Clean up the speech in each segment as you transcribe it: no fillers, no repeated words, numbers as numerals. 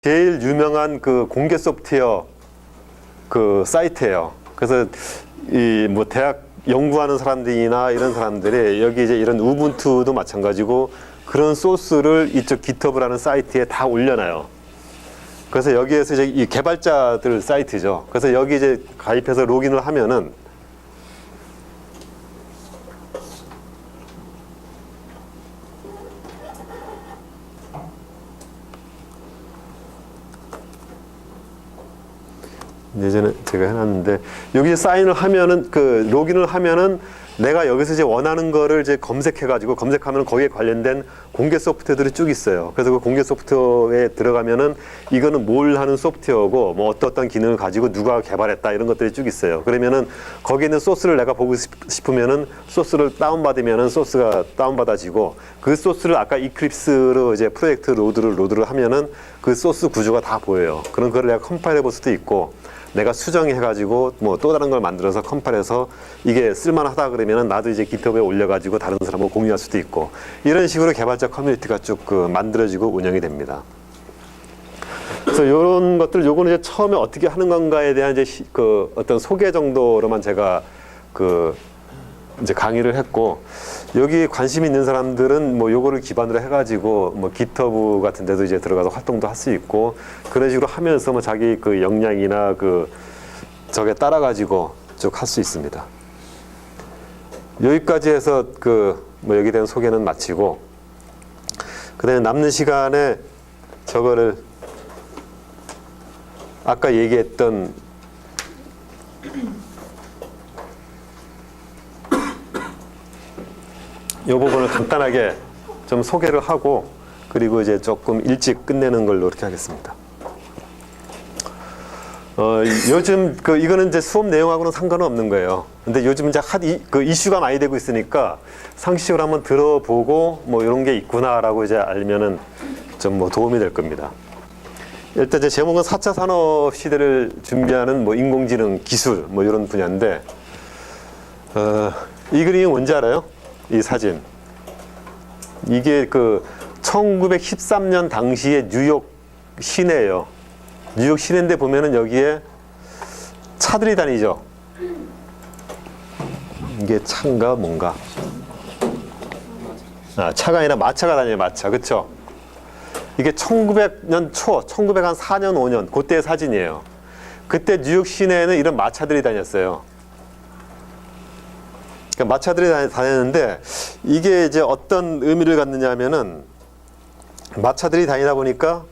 제일 유명한 그 공개 소프트웨어 그 사이트예요. 그래서 이 뭐 대학 연구하는 사람들이나 이런 사람들이 여기 이제 이런 우분투도 마찬가지고 그런 소스를 이쪽 GitHub라는 사이트에 다 올려놔요. 그래서 여기에서 이제 이 개발자들 사이트죠. 그래서 여기 이제 가입해서 로그인을 하면은 예전에 제가 해놨는데 여기 사인을 하면은 그 로그인을 하면은 내가 여기서 이제 원하는 거를 이제 검색해가지고 검색하면 거기에 관련된 공개 소프트웨어들이 쭉 있어요. 그래서 그 공개 소프트웨어에 들어가면은 이거는 뭘 하는 소프트웨어고 뭐 어떤 기능을 가지고 누가 개발했다 이런 것들이 쭉 있어요. 그러면은 거기에 있는 소스를 내가 보고 싶으면은 소스를 다운받으면은 소스가 다운받아지고 그 소스를 아까 이클립스로 이제 프로젝트 로드를 하면은 그 소스 구조가 다 보여요. 그런 거를 내가 컴파일해 볼 수도 있고 내가 수정해가지고 뭐 또 다른 걸 만들어서 컴파일해서 이게 쓸만하다 그러면은 나도 이제 GitHub에 올려가지고 다른 사람하고 공유할 수도 있고 이런 식으로 개발자 커뮤니티가 쭉 그 만들어지고 운영이 됩니다. 그래서 이런 것들 요거는 이제 처음에 어떻게 하는 건가에 대한 이제 그 어떤 소개 정도로만 제가 그 이제 강의를 했고 여기 관심 있는 사람들은 뭐 요거를 기반으로 해가지고 뭐 GitHub 같은 데도 이제 들어가서 활동도 할 수 있고 그런 식으로 하면서 뭐 자기 그 역량이나 그 저게 따라가지고 쭉 할 수 있습니다. 여기까지 해서 그 뭐 여기 대한 소개는 마치고 그다음에 남는 시간에 저거를 아까 얘기했던 이 부분을 간단하게 좀 소개를 하고 그리고 이제 조금 일찍 끝내는 걸로 이렇게 하겠습니다. 요즘 그 이거는 이제 수업 내용하고는 상관은 없는 거예요. 근데 요즘 이제 그 이슈가 많이 되고 있으니까 상식적으로 한번 들어보고 뭐 이런 게 있구나라고 이제 알면은 좀 뭐 도움이 될 겁니다. 일단 이제 제목은 4차 산업 시대를 준비하는 뭐 인공지능 기술 뭐 이런 분야인데 이 그림이 뭔지 알아요? 이 사진. 이게 그 1913년 당시의 뉴욕 시내예요. 뉴욕 시내인데 보면은 여기에 차들이 다니죠. 이게 차인가 뭔가. 아, 차가 아니라 마차가 다녀요. 마차. 그쵸? 이게 1900년 초, 1904년 5년 그때의 사진이에요. 그때 뉴욕 시내에는 이런 마차들이 다녔어요. 그러니까 마차들이 다녔는데 이게 이제 어떤 의미를 갖느냐 하면은 마차들이 다니다 보니까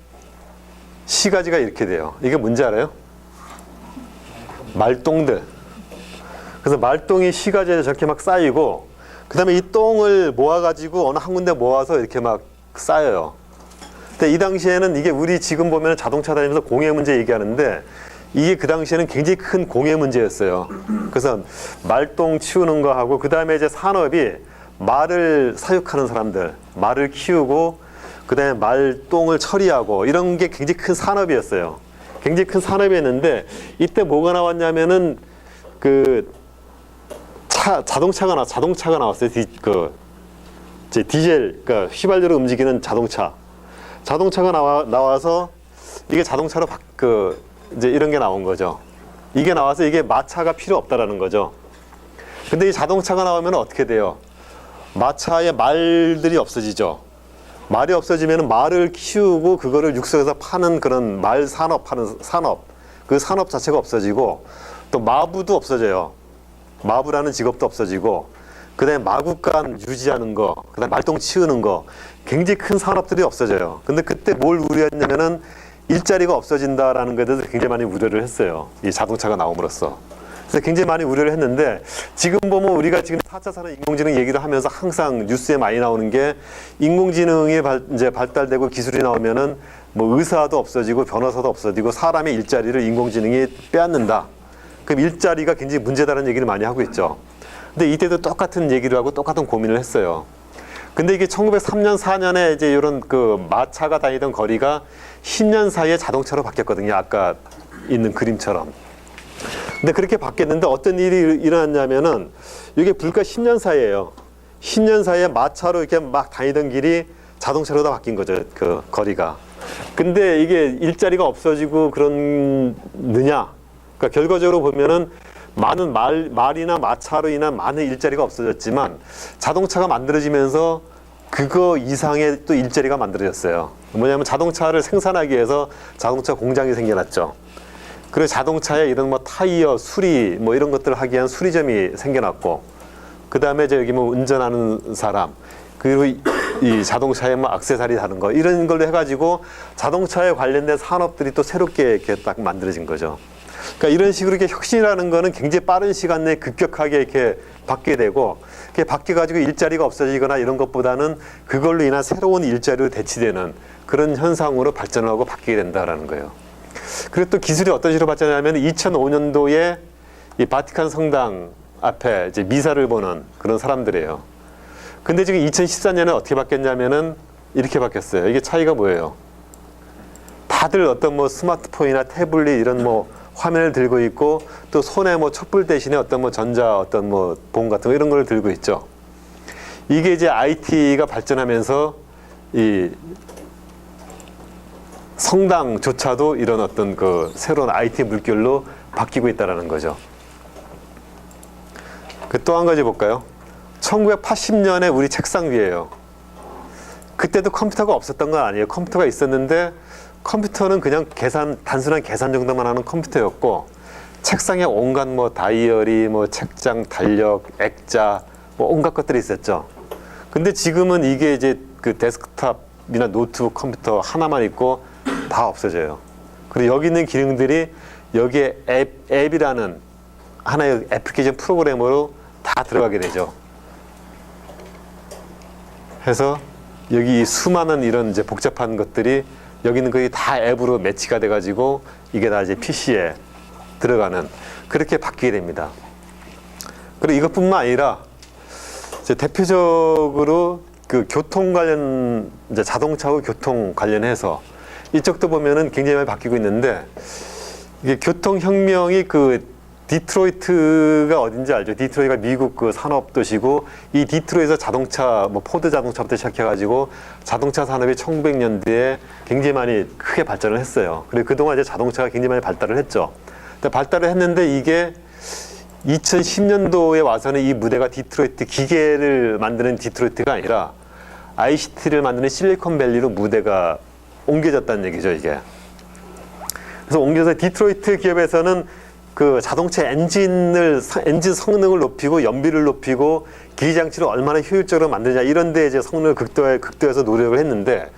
시가지가 이렇게 돼요. 이게 뭔지 알아요? 말똥들. 그래서 말똥이 시가지에 저렇게 막 쌓이고 그 다음에 이 똥을 모아가지고 어느 한 군데 모아서 이렇게 막 쌓여요. 근데 이 당시에는 이게 우리 지금 보면 자동차 다니면서 공해 문제 얘기하는데 이게 그 당시에는 굉장히 큰 공해 문제였어요. 그래서 말똥 치우는 거 하고 그 다음에 이제 산업이 말을 사육하는 사람들, 말을 키우고 그 다음에 말똥을 처리하고 이런 게 굉장히 큰 산업이었어요. 굉장히 큰 산업이었는데 이때 뭐가 나왔냐면은 그 자동차가 나왔어요. 디젤, 그러니까 휘발유로 움직이는 자동차가 나와서 이게 자동차로 이제 이런 게 나온 거죠. 이게 나와서 이게 마차가 필요 없다라는 거죠. 근데 이 자동차가 나오면 어떻게 돼요? 마차의 말들이 없어지죠. 말이 없어지면 말을 키우고 그거를 육성해서 파는 그런 말 산업 그 산업 자체가 없어지고 또 마부도 없어져요. 마부라는 직업도 없어지고 그다음에 마구간 유지하는 거, 그다음에 말똥 치우는 거 굉장히 큰 산업들이 없어져요. 근데 그때 뭘 우려했냐면은 일자리가 없어진다라는 것에 대해서 굉장히 많이 우려를 했어요. 이 자동차가 나옴으로써. 그래서 굉장히 많이 우려를 했는데 지금 보면 우리가 지금 4차 산업 인공지능 얘기를 하면서 항상 뉴스에 많이 나오는 게 인공지능이 이제 발달되고 기술이 나오면은 뭐 의사도 없어지고 변호사도 없어지고 사람의 일자리를 인공지능이 빼앗는다. 그럼 일자리가 굉장히 문제다라는 얘기를 많이 하고 있죠. 근데 이때도 똑같은 얘기를 하고 똑같은 고민을 했어요. 근데 이게 1903년, 4년에 이제 이런 그 마차가 다니던 거리가 10년 사이에 자동차로 바뀌었거든요. 아까 있는 그림처럼. 근데 그렇게 바뀌었는데 어떤 일이 일어났냐면은 이게 불과 10년 사이에요. 10년 사이에 마차로 이렇게 막 다니던 길이 자동차로 다 바뀐 거죠. 그 거리가. 근데 이게 일자리가 없어지고 그러느냐? 그러니까 결과적으로 보면은 많은 말이나 마차로 인한 많은 일자리가 없어졌지만 자동차가 만들어지면서 그거 이상의 또 일자리가 만들어졌어요. 뭐냐면 자동차를 생산하기 위해서 자동차 공장이 생겨났죠. 그리고 자동차에 이런 뭐 타이어, 수리 뭐 이런 것들을 하기 위한 수리점이 생겨났고, 그 다음에 이제 여기 뭐 운전하는 사람, 그리고 이 자동차에 뭐 액세서리 다른 거 이런 걸로 해가지고 자동차에 관련된 산업들이 또 새롭게 이렇게 딱 만들어진 거죠. 그러니까 이런 식으로 이렇게 혁신이라는 거는 굉장히 빠른 시간 내에 급격하게 이렇게 바뀌게 되고, 그게 바뀌어가지고 일자리가 없어지거나 이런 것보다는 그걸로 인한 새로운 일자리로 대치되는 그런 현상으로 발전하고 바뀌게 된다라는 거예요. 그리고 또 기술이 어떤 식으로 발전하냐면 2005년도에 이 바티칸 성당 앞에 이제 미사를 보는 그런 사람들이에요. 근데 지금 2014년에 어떻게 바뀌었냐면은 이렇게 바뀌었어요. 이게 차이가 뭐예요? 다들 어떤 뭐 스마트폰이나 태블릿 이런 뭐 화면을 들고 있고, 또 손에 뭐 촛불 대신에 어떤 뭐 전자 어떤 뭐 봉 같은 거 이런 걸 들고 있죠. 이게 이제 IT가 발전하면서 이 성당조차도 이런 어떤 그 새로운 IT 물결로 바뀌고 있다라는 거죠. 그 또 한 가지 볼까요? 1980년에 우리 책상 위에요. 그때도 컴퓨터가 없었던 건 아니에요. 컴퓨터가 있었는데 컴퓨터는 그냥 단순한 계산 정도만 하는 컴퓨터였고, 책상에 온갖 뭐 다이어리, 뭐 책장, 달력, 액자, 뭐 온갖 것들이 있었죠. 근데 지금은 이게 이제 그 데스크탑이나 노트북 컴퓨터 하나만 있고 다 없어져요. 그리고 여기 있는 기능들이 여기에 앱이라는 하나의 애플리케이션 프로그램으로 다 들어가게 되죠. 해서 여기 수많은 이런 이제 복잡한 것들이 여기는 거의 다 앱으로 매치가 돼가지고 이게 다 이제 PC에 들어가는, 그렇게 바뀌게 됩니다. 그리고 이것뿐만 아니라 이제 대표적으로 그 교통 관련, 이제 자동차와 교통 관련해서 이쪽도 보면은 굉장히 많이 바뀌고 있는데, 이게 교통혁명이 그 디트로이트가 어딘지 알죠? 디트로이트가 미국 그 산업 도시고, 이 디트로이트에서 자동차, 뭐 포드 자동차부터 시작해가지고 자동차 산업이 1900년대에 굉장히 많이 크게 발전을 했어요. 그리고 그동안 이제 자동차가 굉장히 많이 발달을 했죠. 근데 발달을 했는데 이게 2010년도에 와서는 이 무대가 디트로이트, 기계를 만드는 디트로이트가 아니라 ICT를 만드는 실리콘밸리로 무대가 옮겨졌다는 얘기죠, 이게. 그래서 옮겨서 디트로이트 기업에서는 그 자동차 엔진 성능을 높이고 연비를 높이고 기계장치를 얼마나 효율적으로 만드냐 이런 데 이제 성능을 극도화해서 노력을 했는데,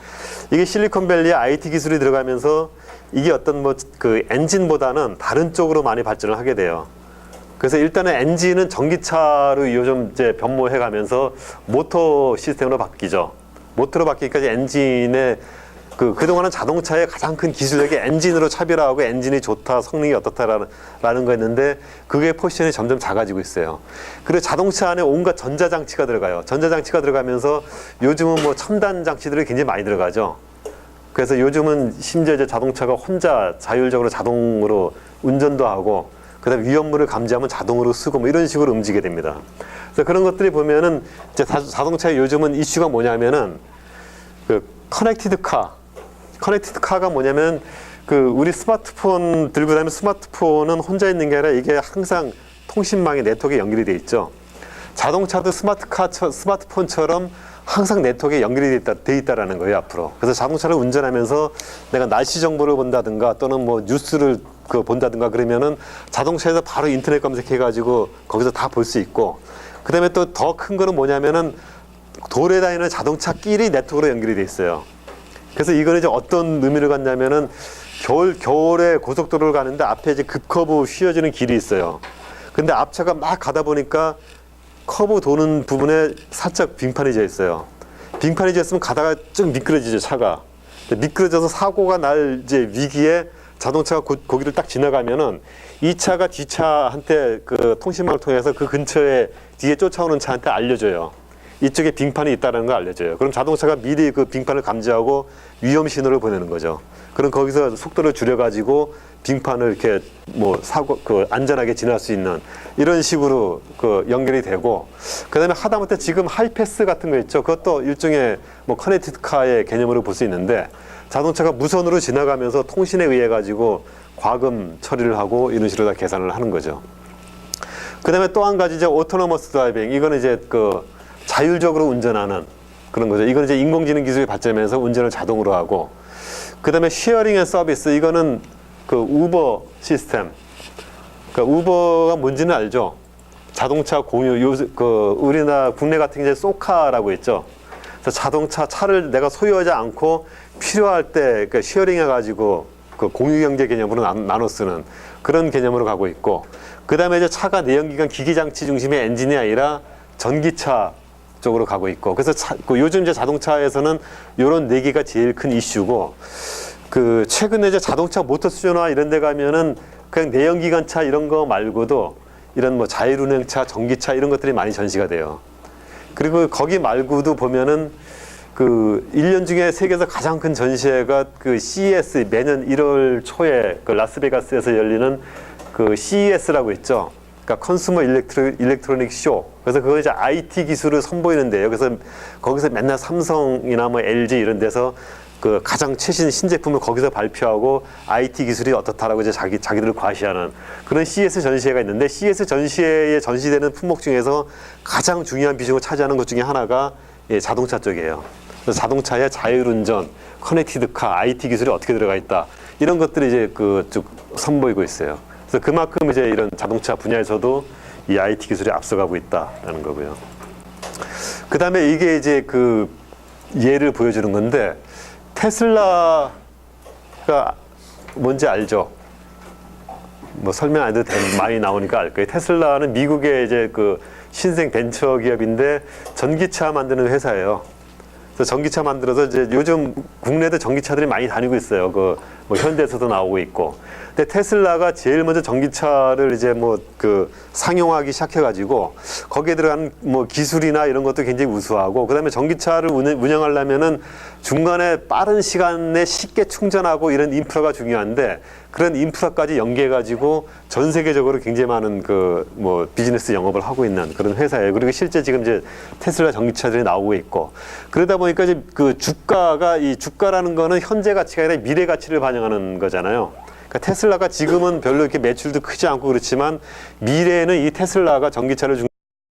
이게 실리콘밸리에 IT 기술이 들어가면서 이게 어떤 뭐 그 엔진보다는 다른 쪽으로 많이 발전을 하게 돼요. 그래서 일단은 엔진은 전기차로 요즘 이제 변모해 가면서 모터 시스템으로 바뀌죠. 모터로 바뀌니까 이제 엔진의 그동안은 자동차의 가장 큰 기술력이 엔진으로 차별화하고 엔진이 좋다, 성능이 어떻다라는 거였는데, 그게 포지션이 점점 작아지고 있어요. 그리고 자동차 안에 온갖 전자장치가 들어가요. 전자장치가 들어가면서 요즘은 뭐 첨단 장치들이 굉장히 많이 들어가죠. 그래서 요즘은 심지어 이제 자동차가 혼자 자율적으로 자동으로 운전도 하고, 그다음에 위험물을 감지하면 자동으로 쓰고 뭐 이런 식으로 움직이게 됩니다. 그래서 그런 것들이 보면은 이제 자동차의 요즘은 이슈가 뭐냐면은 그 커넥티드 카가 뭐냐면 그 우리 스마트폰 들고 다니면 스마트폰은 혼자 있는 게 아니라 이게 항상 통신망에 네트워크에 연결이 돼 있죠. 자동차도 스마트폰처럼 항상 네트워크에 연결이 돼 있다라는 거예요, 앞으로. 그래서 자동차를 운전하면서 내가 날씨 정보를 본다든가 또는 뭐 뉴스를 본다든가 그러면은 자동차에서 바로 인터넷 검색해가지고 거기서 다 볼 수 있고, 그 다음에 또 더 큰 거는 뭐냐면은 도로에 다니는 자동차끼리 네트워크로 연결이 돼 있어요. 그래서 이거는 이제 어떤 의미를 갖냐면은 겨울에 고속도로를 가는데 앞에 이제 급커브 휘어지는 길이 있어요. 근데 앞차가 막 가다 보니까 커브 도는 부분에 살짝 빙판이 져 있어요. 빙판이 져 있으면 가다가 좀 미끄러지죠, 차가. 미끄러져서 사고가 날 이제 위기에 자동차가 거기를 딱 지나가면은 이 차가 뒷차한테 그 통신망을 통해서 그 근처에 뒤에 쫓아오는 차한테 알려줘요. 이쪽에 빙판이 있다는 걸 알려줘요. 그럼 자동차가 미리 그 빙판을 감지하고 위험 신호를 보내는 거죠. 그럼 거기서 속도를 줄여가지고 빙판을 이렇게 뭐 안전하게 지날 수 있는 이런 식으로 연결이 되고, 그다음에 하다못해 지금 하이패스 같은 거 있죠. 그것도 일종의 뭐 커넥티드 카의 개념으로 볼 수 있는데, 자동차가 무선으로 지나가면서 통신에 의해 가지고 과금 처리를 하고 이런 식으로 다 계산을 하는 거죠. 그다음에 또 한 가지 이제 오토노머스 드라이빙, 이거는 이제 그 자율적으로 운전하는 그런 거죠. 이건 이제 인공지능 기술이 발전하면서 운전을 자동으로 하고, 그다음에 쉐어링 앤 서비스, 이거는 그 우버 시스템. 그러니까 우버가 뭔지는 알죠? 자동차 공유, 그 우리나라 국내 같은 게 이제 쏘카라고 있죠. 그래서 차를 내가 소유하지 않고 필요할 때 그 쉐어링 해가지고 그 공유 경제 개념으로 나눠 쓰는 그런 개념으로 가고 있고, 그 다음에 이제 차가 내연기관 기기장치 중심의 엔진이 아니라 전기차 쪽으로 가고 있고, 그래서 요즘 이제 자동차에서는 이런 네 개가 제일 큰 이슈고, 그 최근에 이제 자동차 모터 수조나 이런 데 가면은 그냥 내연기관차 이런 거 말고도 이런 뭐 자율운행차, 전기차 이런 것들이 많이 전시가 돼요. 그리고 거기 말고도 보면은 그 1년 중에 세계에서 가장 큰 전시회가 그 CES, 매년 1월 초에 그 라스베가스에서 열리는 그 CES라고 있죠. 그러니까 컨슈머 일렉트로닉 쇼. 그래서 그거 이제 IT 기술을 선보이는데요. 그래서 거기서 맨날 삼성이나 뭐 LG 이런 데서 그 가장 최신 신제품을 거기서 발표하고 IT 기술이 어떻다라고 이제 자기들을 과시하는 그런 CES 전시회가 있는데, CES 전시회에 전시되는 품목 중에서 가장 중요한 비중을 차지하는 것 중에 하나가 자동차 쪽이에요. 그래서 자동차의 자율운전, 커넥티드카, IT 기술이 어떻게 들어가 있다, 이런 것들이 이제 그 쭉 선보이고 있어요. 그래서 그만큼 이제 이런 자동차 분야에서도 이 IT 기술이 앞서가고 있다라는 거고요. 그 다음에 이게 이제 그 예를 보여주는 건데, 테슬라가 뭔지 알죠? 뭐 설명 안 해도 많이 나오니까 알 거예요. 테슬라는 미국의 이제 그 신생 벤처 기업인데 전기차 만드는 회사예요. 그래서 전기차 만들어서 이제 요즘 국내도 전기차들이 많이 다니고 있어요. 그 뭐 현대에서도 나오고 있고. 근데 테슬라가 제일 먼저 전기차를 이제 뭐 그 상용화하기 시작해가지고 거기에 들어간 뭐 기술이나 이런 것도 굉장히 우수하고, 그다음에 전기차를 운영하려면은 중간에 빠른 시간에 쉽게 충전하고 이런 인프라가 중요한데, 그런 인프라까지 연계해가지고 전 세계적으로 굉장히 많은 그 뭐 비즈니스 영업을 하고 있는 그런 회사예요. 그리고 실제 지금 이제 테슬라 전기차들이 나오고 있고, 그러다 보니까 이제 그 주가가, 이 주가라는 거는 현재 가치가 아니라 미래 가치를 반영하는 거잖아요. 그러니까 테슬라가 지금은 별로 이렇게 매출도 크지 않고 그렇지만 미래에는 이 테슬라가 전기차를